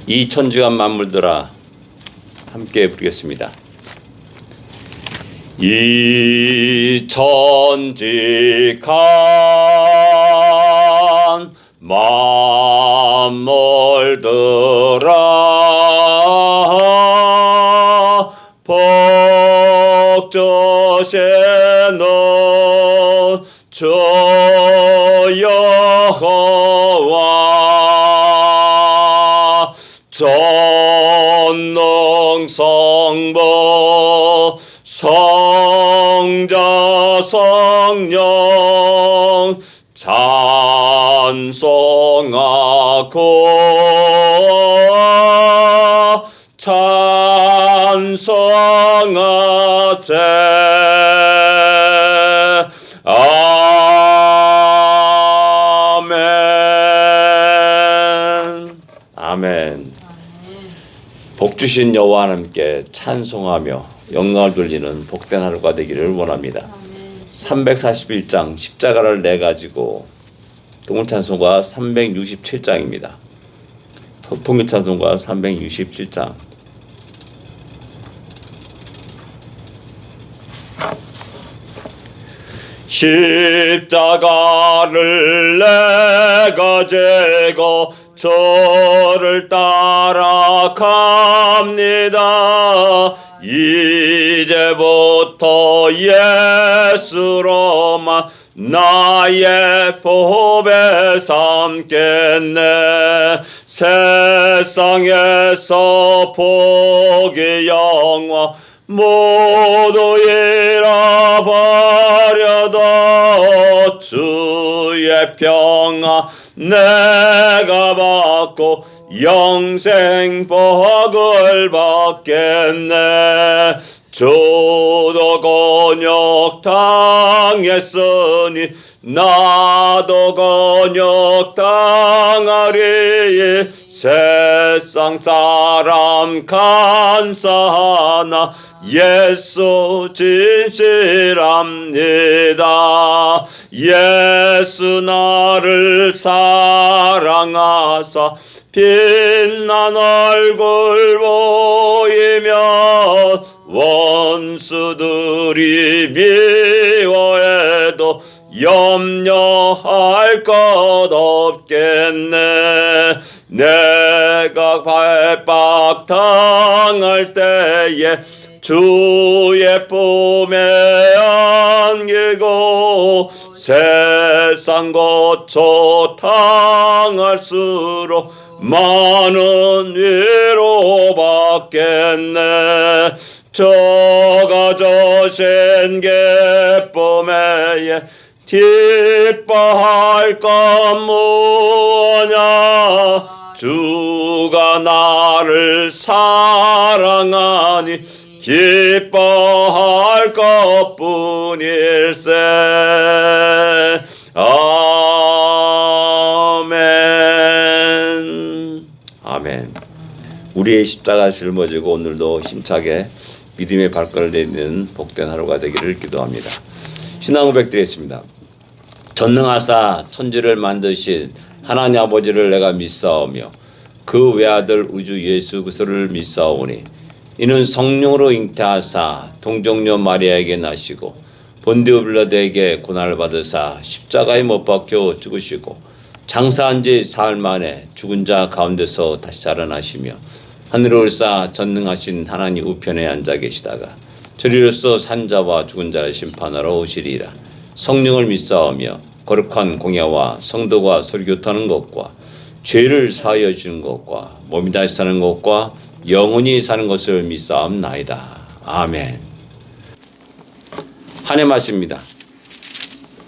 이 천지간 만물들아 함께 부르겠습니다. 이 천지간 만물들아 복주시는 주 여호와 전능성부 성자 성령 찬송하고 찬송하세. 아멘. 아멘. 복 주신 여호와 하나님께 찬송하며 영광을 돌리는 복된 하루가 되기를 원합니다. 341장 십자가를 내 가지고 통일찬송가 367장입니다. 통일찬송가 367장. 십자가를 내 가지고 저를 따라갑니다. 이제부터 예수로만 나의 보배 삼겠네. 세상에서 복이 영화 모두 잃어버려도 주의 평화 내가 받고 영생 복을 받겠네. 주도 곤욕 당했으니 나도 곤욕 당하리. 세상 사람 간사하나 예수 진실합니다. 예수 나를 사랑하사 빛난 얼굴 보이면 원수들이 미워해도 염려할 것 없겠네. 내가 발박 당할 때에 주의 품에 안기고 세상 고초 당할수록 많은 위로 받겠네. 저가 주신 기쁨에 기뻐할 것 무엇냐. 주가 나를 사랑하니 기뻐할 것뿐일세. 아멘. 아멘. 우리의 십자가 짊어지고 오늘도 힘차게 믿음의 발걸음을 내딛는 복된 하루가 되기를 기도합니다. 신앙 고백드리겠습니다. 전능하사 천지를 만드신 하나님 아버지를 내가 믿사오며 그 외아들 우주 예수 그리스도를 믿사오니 이는 성령으로 잉태하사 동정녀 마리아에게 나시고 본디오 빌라도에게 고난을 받으사 십자가에 못 박혀 죽으시고 장사한 지 사흘 만에 죽은 자 가운데서 다시 살아나시며 하늘에 올사 전능하신 하나님 우편에 앉아 계시다가 저리로서 산자와 죽은 자를 심판하러 오시리라. 성령을 믿사오며 거룩한 공예와 성도가 설교하는 것과 죄를 사하여 주는 것과 몸이 다시 사는 것과 영원히 사는 것을 믿사옵나이다. 아멘. 한 해 말씀입니다.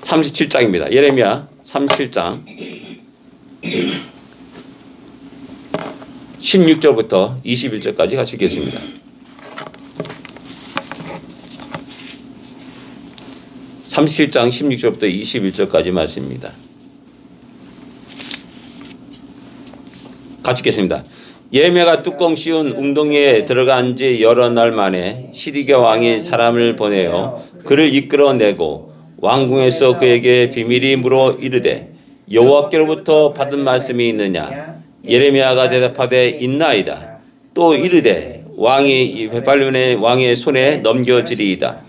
37장입니다. 예레미야 37장 16절부터 21절까지 같이 읽겠습니다. (37장) 16절부터 21절까지 말씀입니다. 같이 읽겠습니다. 예레미야가 뚜껑 씌운 웅덩이에 들어간 지 여러 날 만에 시드기야 왕이 사람을 보내어 그를 이끌어내고 왕궁에서 그에게 비밀이 물어 이르되 여호와께로부터 받은 말씀이 있느냐. 예레미야가 대답하되 있나이다. 또 이르되 왕이 베발론의 왕의 손에 넘겨지리이다.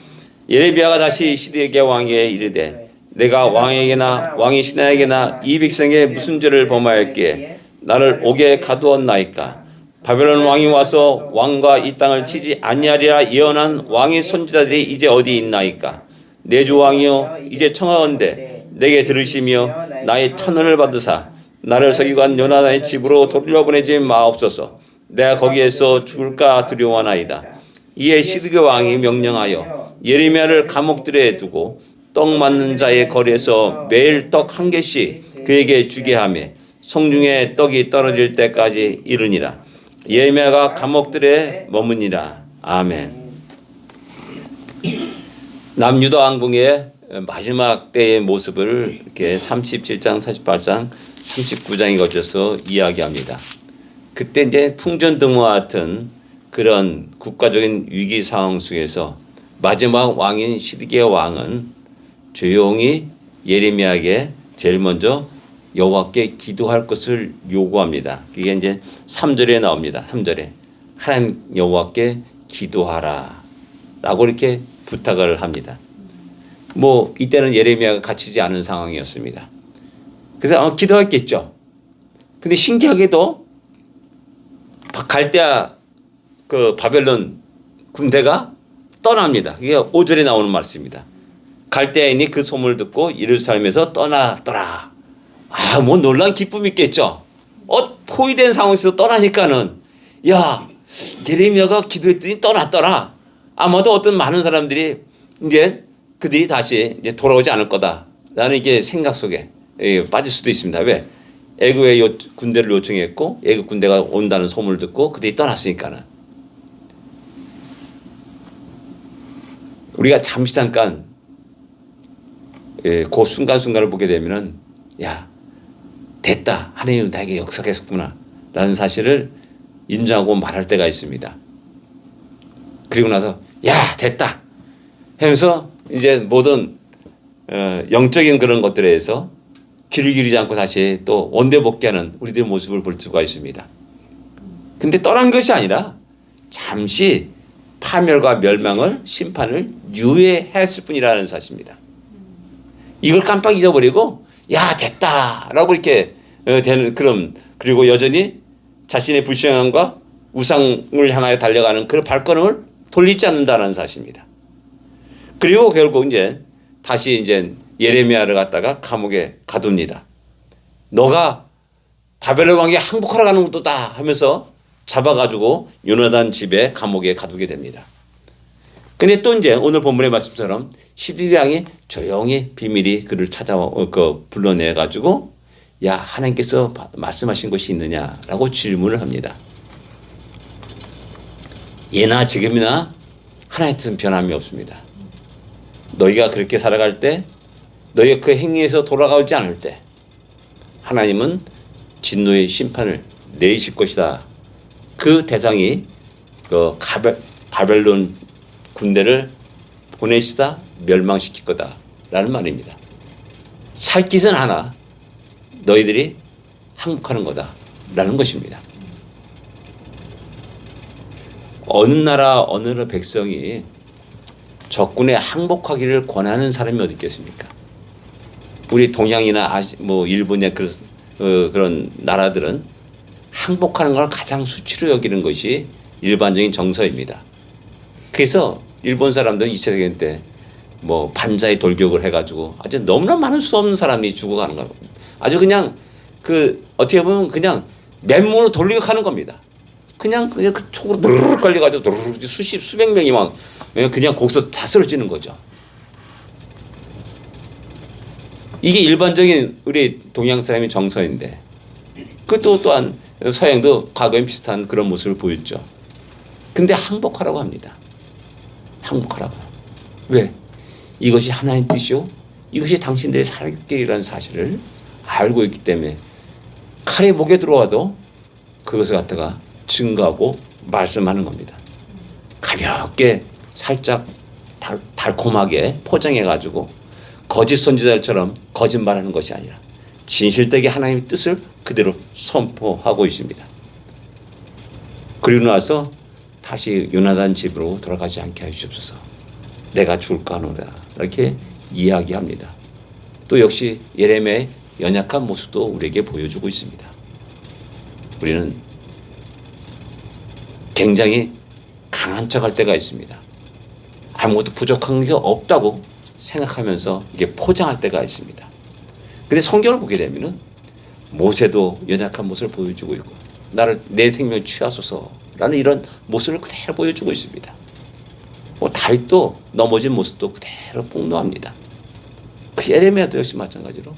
예레미야가 다시 시드기야 왕에게 이르되 내가 왕에게나 왕의 신하에게나 이 백성에 무슨 죄를 범하였기에 나를 옥에 가두었나이까. 바벨론 왕이 와서 왕과 이 땅을 치지 아니하리라 예언한 왕의 선지자들이 이제 어디 있나이까. 내 주 왕이여 이제 청하건대 내게 들으시며 나의 탄원을 받으사 나를 서기관 요나단의 집으로 돌려보내지 마옵소서. 내가 거기에서 죽을까 두려워하나이다. 이에 시드기야 왕이 명령하여 예레미야를 감옥들에 두고 떡 맞는 자의 거리에서 매일 떡 한 개씩 그에게 주게 하며 성중에 떡이 떨어질 때까지 이르니라. 예레미야가 감옥들에 머무니라. 아멘. 남유다 왕궁의 마지막 때의 모습을 이렇게 37장, 48장, 39장에 거쳐서 이야기합니다. 그때 이제 풍전등화 같은 그런 국가적인 위기 상황 속에서 마지막 왕인 시드기야 왕은 조용히 예레미야에게 제일 먼저 여호와께 기도할 것을 요구합니다. 그게 이제 3절에 나옵니다. 3절에 하나님 여호와께 기도하라 라고 이렇게 부탁을 합니다. 뭐 이때는 예레미야가 갇히지 않은 상황이었습니다. 그래서 기도했겠죠. 근데 신기하게도 갈대아 그 바벨론 군대가 떠납니다. 그게 5절에 나오는 말씀입니다. 갈대아인이 그 소문을 듣고 예루살렘에서 떠나더라. 뭐 놀란 기쁨이 있겠죠. 포위된 상황에서 떠나니까는 야 예레미야가 기도했더니 떠났더라. 아마도 어떤 많은 사람들이 이제 그들이 다시 이제 돌아오지 않을 거다라는 이게 생각 속에 빠질 수도 있습니다. 왜? 애굽의 군대를 요청했고 애굽 군대가 온다는 소문을 듣고 그들이 떠났으니까는. 우리가 잠깐 그 순간순간을 보게 되면은 야 됐다 하나님 나에게 역사했구나 라는 사실을 인정하고 말할 때가 있습니다. 그리고 나서 야 됐다 하면서 이제 모든 영적인 그런 것들에 대해서 귀를 기울이지 않고 다시 또 원대복귀하는 우리들의 모습을 볼 수가 있습니다. 근데 떠난 것이 아니라 잠시 파멸과 멸망을 심판을 유예했을 뿐이라는 사실입니다. 이걸 깜빡 잊어버리고 야 됐다라고 이렇게 되는 그런 그리고 여전히 자신의 불신앙과 우상을 향하여 달려가는 그런 발걸음을 돌리지 않는다는 사실입니다. 그리고 결국 이제 다시 이제 예레미야를 갖다가 감옥에 가둡니다. 너가 바벨론 왕이 항복하러 가는 것도다 하면서 잡아가지고 요나단 집에 감옥에 가두게 됩니다. 근데 또 이제 오늘 본문의 말씀처럼 시드기야 왕이 조용히 비밀이 그를 불러내 가지고 야 하나님께서 말씀하신 것이 있느냐라고 질문을 합니다. 예나 지금이나 하나의 뜻은 변함이 없습니다. 너희가 그렇게 살아갈 때 너희가 그 행위에서 돌아가지 않을 때 하나님은 진노의 심판을 내리실 것이다. 그 대상이 그 바벨론 군대를 보내시다 멸망시킬 거다라는 말입니다. 살 길은 하나 너희들이 항복하는 거다라는 것입니다. 어느 나라 어느 백성이 적군에 항복하기를 권하는 사람이 어디 있겠습니까? 우리 동양이나 일본의 그런 나라들은 항복하는 걸 가장 수치로 여기는 것이 일반적인 정서입니다. 그래서 일본 사람들은 2차 대전 때 반자의 돌격을 해가지고 아주 너무나 많은 수 없는 사람이 죽어가는 겁니다. 아주 그냥 어떻게 보면 그냥 맨몸으로 돌격하는 겁니다. 그냥 그 촉으로 누르르 걸려가지고 누르르 수백 명이 막 그냥 거기서 다 쓰러지는 거죠. 이게 일반적인 우리 동양 사람의 정서인데 그것도 또한 서양도 과거에 비슷한 그런 모습을 보였죠. 근데 항복하라고 합니다. 항복하라고. 왜? 이것이 하나님의 뜻이요. 이것이 당신들의 살 길이라는 사실을 알고 있기 때문에 칼에 목에 들어와도 그것을 갖다가 증거하고 말씀하는 겁니다. 가볍게 살짝 달콤하게 포장해가지고 거짓 선지자들처럼 거짓말하는 것이 아니라 진실되게 하나님의 뜻을 그대로 선포하고 있습니다. 그리고 나서 다시 요나단 집으로 돌아가지 않게 하시옵소서. 내가 죽을까 하노라. 이렇게 이야기합니다. 또 역시 예레미야의 연약한 모습도 우리에게 보여주고 있습니다. 우리는 굉장히 강한 척할 때가 있습니다. 아무것도 부족한 게 없다고 생각하면서 이게 포장할 때가 있습니다. 근데 성경을 보게 되면은 모세도 연약한 모습을 보여주고 있고 나를 내 생명을 취하소서라는 이런 모습을 그대로 보여주고 있습니다. 다윗도 넘어진 모습도 그대로 폭로합니다. 그 예레미야도 역시 마찬가지로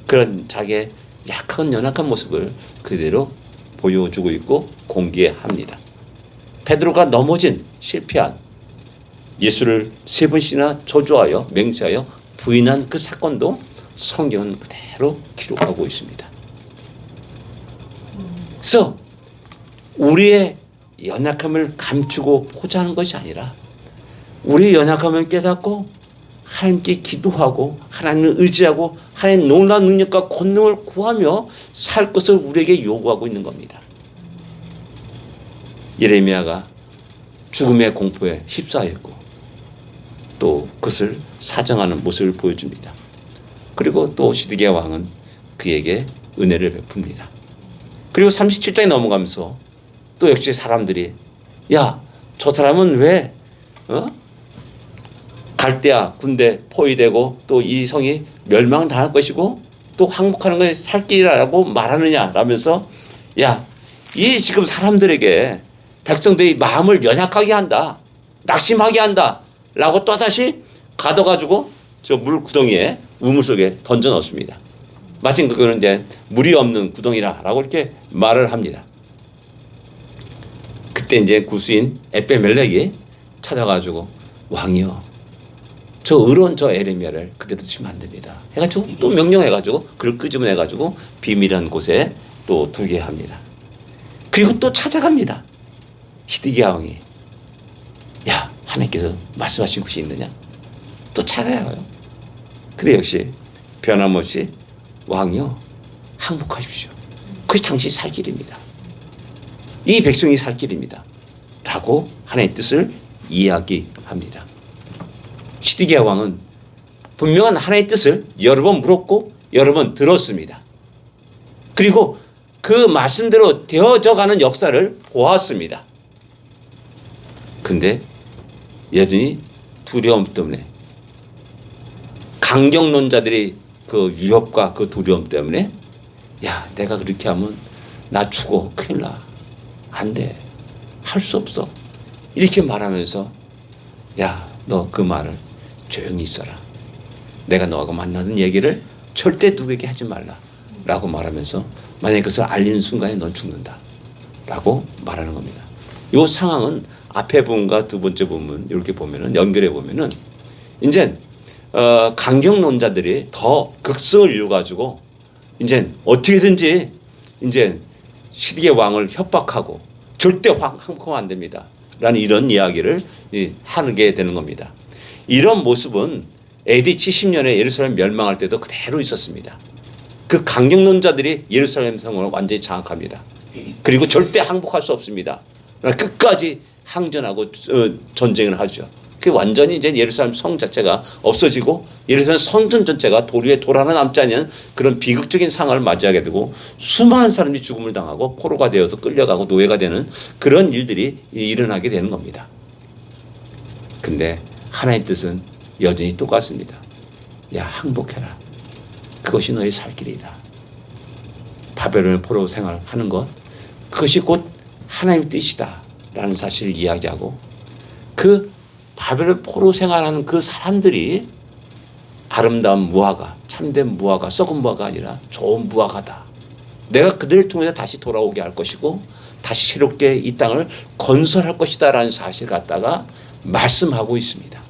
그런 자기의 약한 연약한 모습을 그대로 보여주고 있고 공개합니다. 베드로가 넘어진 실패한 예수를 3번씩이나 저주하여 맹세하여 부인한 그 사건도 성경은 그대로 기록하고 있습니다. 그래서 우리의 연약함을 감추고 포장하는 것이 아니라 우리의 연약함을 깨닫고 하나님께 기도하고 하나님을 의지하고 하나님의 놀라운 능력과 권능을 구하며 살 것을 우리에게 요구하고 있는 겁니다. 예레미야가 죽음의 공포에 휩싸였고 또 그것을 사정하는 모습을 보여줍니다. 그리고 또 시드기야 왕은 그에게 은혜를 베풉니다. 그리고 37장에 넘어가면서 또 역시 사람들이 야, 저 사람은 왜 갈대아 군대 포위되고 또 이 성이 멸망당할 것이고 또 항복하는 것이 살 길이라고 말하느냐 라면서 야, 이 지금 사람들에게 백성들이 마음을 연약하게 한다, 낙심하게 한다 라고 또다시 가둬가지고 저 물 구덩이에 우물 속에 던져 넣습니다. 마침 그거는 이제 물이 없는 구덩이라고 이렇게 말을 합니다. 그때 이제 구수인 에베멜렉이 찾아가지고 왕이요, 저 의로운 저 예레미야를 그대로 두시면 안 됩니다. 해가지고 또 명령해가지고 그를 끄집어내가지고 비밀한 곳에 또 두게 합니다. 그리고 또 찾아갑니다. 시드기야 왕이 야, 하나님께서 말씀하신 곳이 있느냐? 또 찾아가요. 근데 역시 변함없이 왕이요, 항복하십시오. 그것이 당신이 살 길입니다. 이 백성이 살 길입니다. 라고 하나님의 뜻을 이야기합니다. 시드기야 왕은 분명한 하나님의 뜻을 여러 번 물었고 여러 번 들었습니다. 그리고 그 말씀대로 되어져가는 역사를 보았습니다. 근데 여전히 두려움 때문에 강경론자들이 그 위협과 그 두려움 때문에 야, 내가 그렇게 하면 나 죽어, 큰일 나, 안 돼, 할 수 없어 이렇게 말하면서 야, 너 그 말을 조용히 있어라, 내가 너하고 만나는 얘기를 절대 누구에게 하지 말라 라고 말하면서 만약에 그것을 알리는 순간에 넌 죽는다 라고 말하는 겁니다. 이 상황은 앞에 부분과 두 번째 부분 이렇게 보면은 연결해 보면은 이제 강경론자들이 더 극성을 이루어가지고 이제 어떻게든지 이제 시드기야 왕을 협박하고 절대 항복하면 안 됩니다 라는 이런 이야기를 하게 되는 겁니다. 이런 모습은 AD 70년에 예루살렘 멸망할 때도 그대로 있었습니다. 그 강경론자들이 예루살렘 성을 완전히 장악합니다. 그리고 절대 항복할 수 없습니다. 끝까지 항전하고 전쟁을 하죠. 그 완전히 이제 예루살렘 성 자체가 없어지고 예루살렘 성전 전체가 돌 위에 돌 하나 남지 않는 그런 비극적인 상황을 맞이하게 되고 수많은 사람이 죽음을 당하고 포로가 되어서 끌려가고 노예가 되는 그런 일들이 일어나게 되는 겁니다. 근데 하나님의 뜻은 여전히 똑같습니다. 야, 항복해라. 그것이 너의 살 길이다. 바벨론의 포로 생활하는 것, 그것이 곧 하나님의 뜻이다 라는 사실을 이야기하고 그 바벨론 포로 생활하는 그 사람들이 아름다운 무화과, 참된 무화과, 썩은 무화과가 아니라 좋은 무화과다. 내가 그들을 통해서 다시 돌아오게 할 것이고 다시 새롭게 이 땅을 건설할 것이다 라는 사실을 갖다가 말씀하고 있습니다.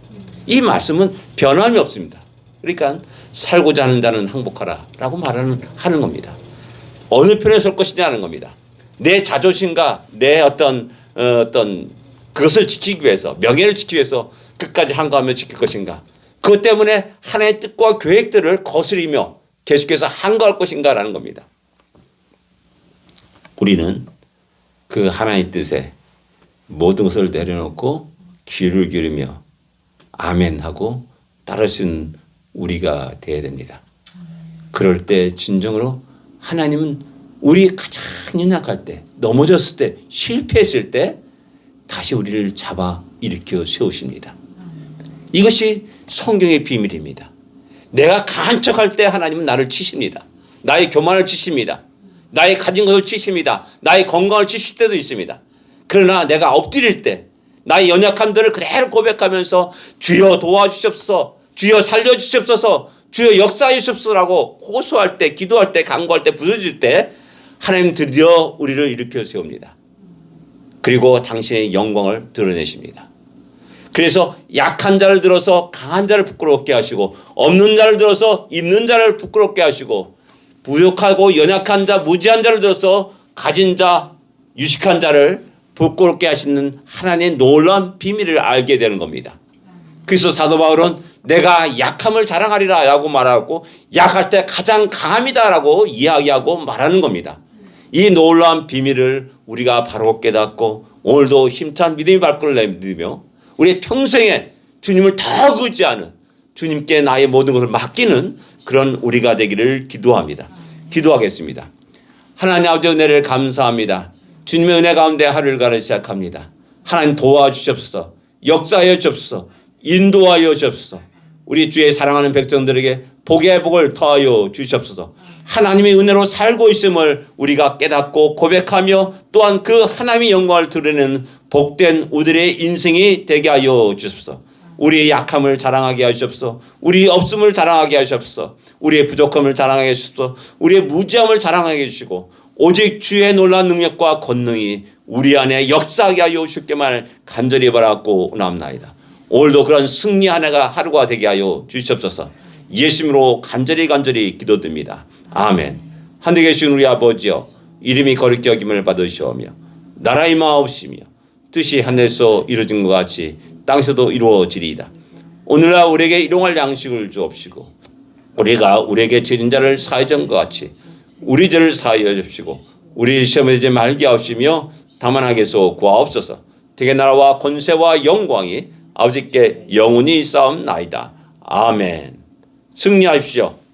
이 말씀은 변함이 없습니다. 그러니까 살고자 하는 자는 항복하라 라고 하는 겁니다. 어느 편에 설 것이냐는 겁니다. 내 자존심과 내 어떤 그것을 지키기 위해서, 명예를 지키기 위해서 끝까지 항거하며 지킬 것인가. 그것 때문에 하나님의 뜻과 계획들을 거스리며 계속해서 한가할 것인가라는 겁니다. 우리는 그 하나님의 뜻에 모든 것을 내려놓고 귀를 기울이며 아멘 하고 따를 수 있는 우리가 되어야 됩니다. 그럴 때 진정으로 하나님은 우리 가장 연약할 때, 넘어졌을 때, 실패했을 때 다시 우리를 잡아 일으켜 세우십니다. 이것이 성경의 비밀입니다. 내가 강한 척할 때 하나님은 나를 치십니다. 나의 교만을 치십니다. 나의 가진 것을 치십니다. 나의 건강을 치실 때도 있습니다. 그러나 내가 엎드릴 때 나의 연약함들을 그대로 고백하면서 주여 도와주십소서, 주여 살려주십소서, 주여 역사해 주십소서라고 호소할 때, 기도할 때, 간구할 때, 부르짖을 때 하나님 드디어 우리를 일으켜 세웁니다. 그리고 당신의 영광을 드러내십니다. 그래서 약한 자를 들어서 강한 자를 부끄럽게 하시고, 없는 자를 들어서 있는 자를 부끄럽게 하시고, 부족하고 연약한 자, 무지한 자를 들어서 가진 자, 유식한 자를 부끄럽게 하시는 하나님의 놀라운 비밀을 알게 되는 겁니다. 그래서 사도 바울은 내가 약함을 자랑하리라 라고 말하고, 약할 때 가장 강함이다 라고 이야기하고 말하는 겁니다. 이 놀라운 비밀을 우리가 바로 깨닫고 오늘도 힘찬 믿음의 발걸음을 내딛으며 우리의 평생에 주님을 더 의지하는, 주님께 나의 모든 것을 맡기는 그런 우리가 되기를 기도합니다. 기도하겠습니다. 하나님 아버지 은혜를 감사합니다. 주님의 은혜 가운데 하루를 가르 시작합니다. 하나님 도와주시옵소서, 역사하여 주옵소서, 인도하여 주옵소서. 우리 주의 사랑하는 백성들에게 복의 복을 더하여 주시옵소서. 하나님의 은혜로 살고 있음을 우리가 깨닫고 고백하며 또한 그 하나님의 영광을 드러내는 복된 우리의 인생이 되게 하여 주옵소서. 우리의 약함을 자랑하게 하시옵소서. 우리의 없음을 자랑하게 하시옵소서. 우리의 부족함을 자랑하게 하시옵소서. 우리의 무지함을 자랑하게 해주시고 오직 주의 놀라운 능력과 권능이 우리 안에 역사하게 하여 주시기만 간절히 바라고 원합나이다. 오늘도 그런 승리 하루가 되게 하여 주시옵소서. 예수님으로 간절히 기도드립니다. 아멘. 하늘에 계신 우리 아버지여, 이름이 거룩히 여김을 받으시오며 나라의 마옵시며 뜻이 하늘에서 이루어진 것 같이 땅에서도 이루어지리이다. 오늘날 우리에게 일용할 양식을 주옵시고 우리가 우리에게 죄진 자를 사하여 준 것 같이 우리 죄를 사하여 주옵시고 우리 시험에 들지 말게 하옵시며 다만 악에서 구하옵소서. 되게 나라와 권세와 영광이 아버지께 영원히 쌓옵나이다. 아멘. 승리하십시오.